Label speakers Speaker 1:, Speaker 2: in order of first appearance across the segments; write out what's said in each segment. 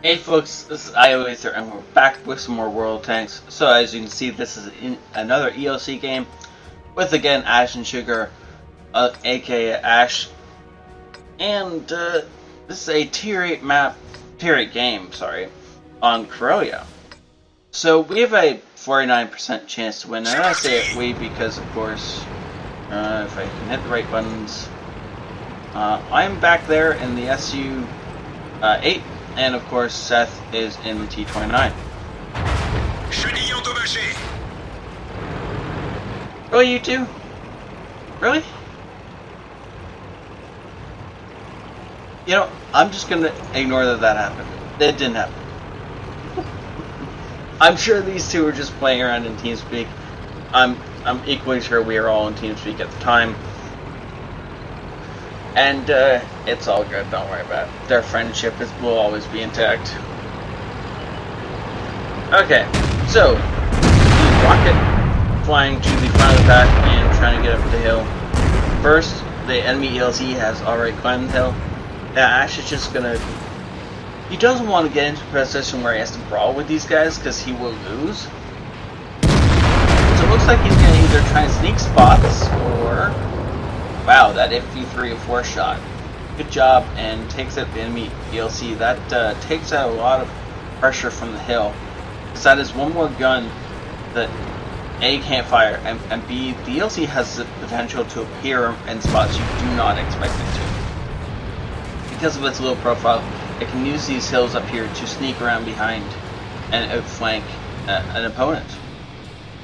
Speaker 1: Hey folks, this is ioEther and we're back with some more World Tanks. So as you can see, this is another ELC game with again Ashen Sugar, aka Ash, and this is a tier 8 game, on Corellia. So we have a 49% chance to win, and I say it we because of course, if I can hit the right buttons, I'm back there in the SU-8. And of course, Seth is in the T-29. Really, you two? Really? You know, I'm just gonna ignore that happened. It didn't happen. I'm sure these two were just playing around in TeamSpeak. I'm equally sure we are all in TeamSpeak at the time. And it's all good, don't worry about it. Their friendship will always be intact. Okay, so the rocket flying to the front of the pack and trying to get up the hill. First, the enemy ELC has already climbed the hill. Ash is just gonna... He doesn't want to get into a position where he has to brawl with these guys because he will lose. So it looks like he's gonna either try and sneak spots or... Wow, that FV304 shot. Good job, and takes out the enemy ELC. That takes out a lot of pressure from the hill. Because that is one more gun that A, can't fire, and B, the ELC has the potential to appear in spots you do not expect it to. Because of its low profile, it can use these hills up here to sneak around behind and outflank an opponent.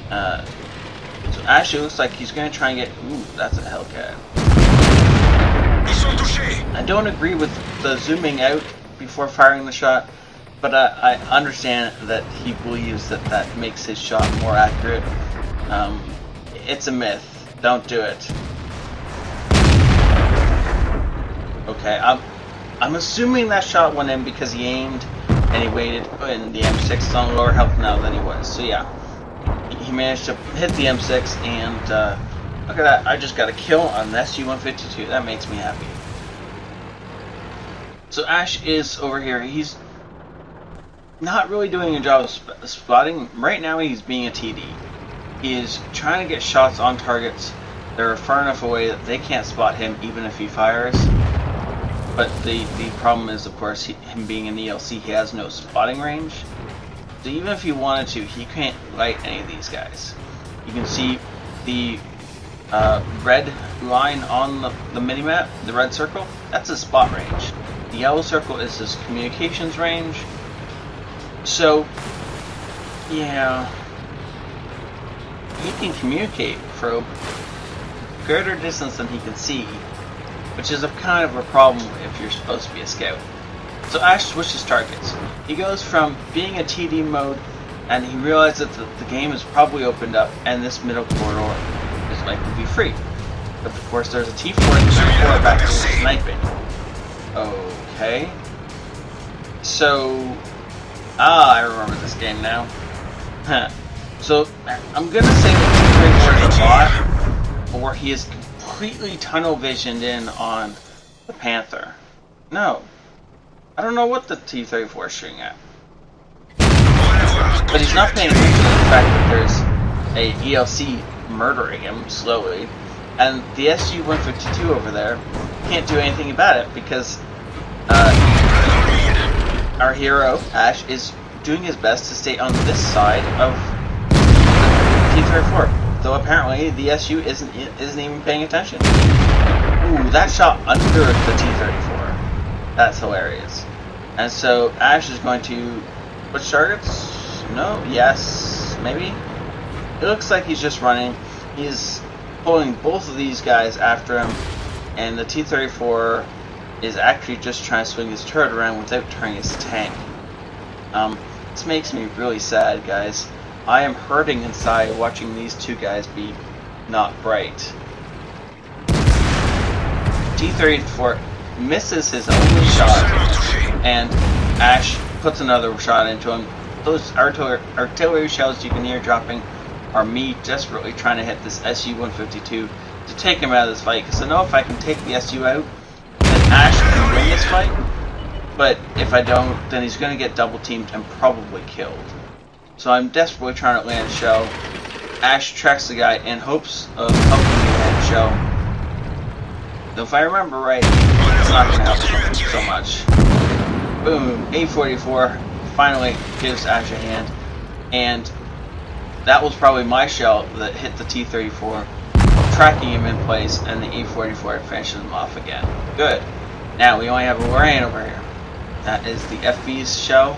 Speaker 1: So Ash, it looks like he's going to try and get... Ooh, that's a Hellcat. I don't agree with the zooming out before firing the shot, but I understand that he believes that makes his shot more accurate. It's a myth. Don't do it. Okay, I'm assuming that shot went in because he aimed and he waited, and the M6 is on lower health now than he was. So yeah. He managed to hit the M6, and look at that, I just got a kill on the SU-152. That makes me happy. So Ash is over here. He's not really doing a job of spotting. Right now he's being a TD. He is trying to get shots on targets that are far enough away that they can't spot him even if he fires. But the problem is, of course, him being an ELC, he has no spotting range. So even if he wanted to, he can't light any of these guys. You can see the red line on the minimap, the red circle, that's his spot range. The yellow circle is his communications range. So, yeah, he can communicate for a greater distance than he can see, which is a kind of a problem if you're supposed to be a scout. So Ash switches targets. He goes from being a TD mode, and he realizes that the game is probably opened up, and this middle corridor is likely to be free. But of course, there's a T4 and T4 back there sniping. Okay. So, I remember this game now. So I'm gonna say that T34 is a bot, or he is completely tunnel visioned in on the Panther. No. I don't know what the T-34 is shooting at. But he's not paying attention to the fact that there's a ELC murdering him slowly. And the SU-152 over there can't do anything about it because our hero, Ash, is doing his best to stay on this side of the T-34. Though apparently the SU isn't even paying attention. Ooh, that shot under the T-34. That's hilarious. And so Ash is going to switch targets? No? Yes? Maybe? It looks like he's just running. He's pulling both of these guys after him, and the T-34 is actually just trying to swing his turret around without turning his tank. This makes me really sad, guys. I am hurting inside watching these two guys be not bright. T-34 misses his only shot, and Ash puts another shot into him. Those artillery shells you can hear dropping are me desperately trying to hit this SU-152 to take him out of this fight, because I know if I can take the SU out, then Ash can win this fight, but if I don't, then he's going to get double teamed and probably killed. So I'm desperately trying to land a shell. Ash tracks the guy in hopes of helping me land a shell. Though if I remember right, it's not going to help so much. Boom, A44 finally gives Ash a hand, and that was probably my shell that hit the T-34, tracking him in place, and the E-44 finishes him off again. Good. Now we only have a Lorraine over here. That is the FB's shell,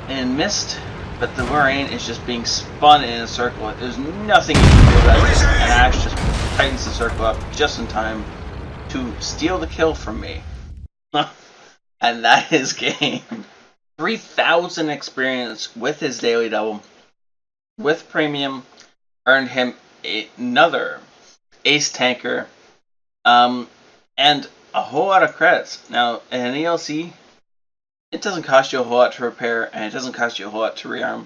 Speaker 1: and missed, but the Lorraine is just being spun in a circle. There's nothing you can do about this, and Ash just tightens the circle up just in time to steal the kill from me. And that is game. 3,000 experience with his daily double, with premium, earned him another ace tanker, and a whole lot of credits. Now, in an ELC, it doesn't cost you a whole lot to repair, and it doesn't cost you a whole lot to rearm.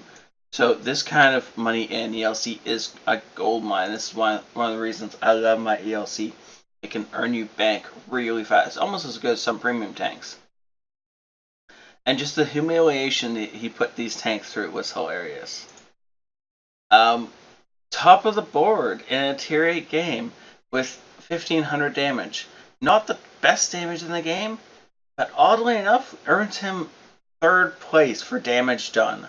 Speaker 1: So this kind of money in ELC is a gold mine. This is one of the reasons I love my ELC. It can earn you bank really fast, almost as good as some premium tanks. And just the humiliation that he put these tanks through was hilarious. Top of the board in a tier 8 game with 1,500 damage. Not the best damage in the game, but oddly enough, earns him 3rd place for damage done.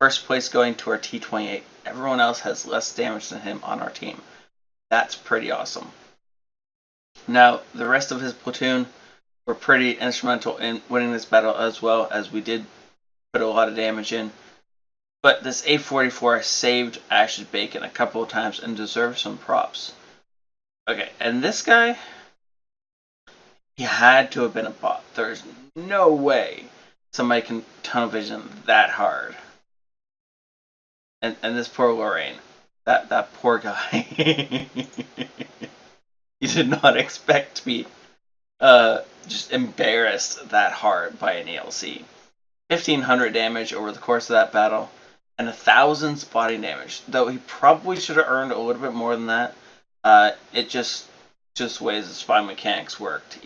Speaker 1: 1st place going to our T28. Everyone else has less damage than him on our team. That's pretty awesome. Now, the rest of his platoon were pretty instrumental in winning this battle, as well as we did put a lot of damage in. But this A44 saved Ash's bacon a couple of times and deserves some props. Okay, and this guy, he had to have been a bot. There's no way somebody can tunnel vision that hard. And this poor Lorraine, that poor guy. You did not expect to be just embarrassed that hard by an ELC. 1,500 damage over the course of that battle, and 1,000 spotting damage. Though he probably should have earned a little bit more than that. It just ways the spy mechanics worked.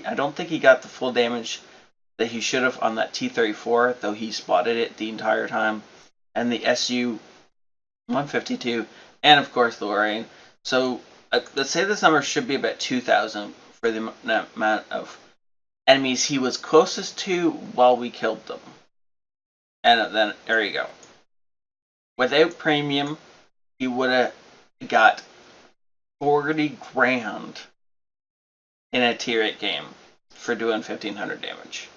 Speaker 1: I don't think he got the full damage that he should have on that T-34, though he spotted it the entire time. And the SU-152, and of course the Lorraine. So let's say this number should be about 2,000 for the amount of enemies he was closest to while we killed them. And then, there you go. Without premium, he would have got 40 grand in a tier 8 game for doing 1,500 damage.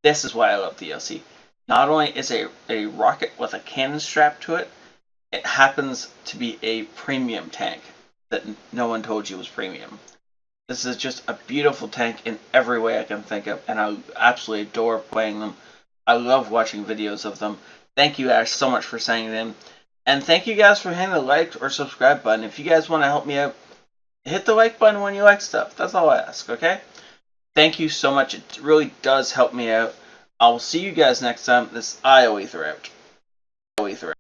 Speaker 1: This is why I love the DLC. Not only is a rocket with a cannon strapped to it, it happens to be a premium tank that no one told you was premium. This is just a beautiful tank in every way I can think of, and I absolutely adore playing them. I love watching videos of them. Thank you guys so much for sending it in. And thank you guys for hitting the like or subscribe button. If you guys want to help me out, hit the like button when you like stuff. That's all I ask, okay? Thank you so much. It really does help me out. I will see you guys next time. This ioEther out. ioEther out.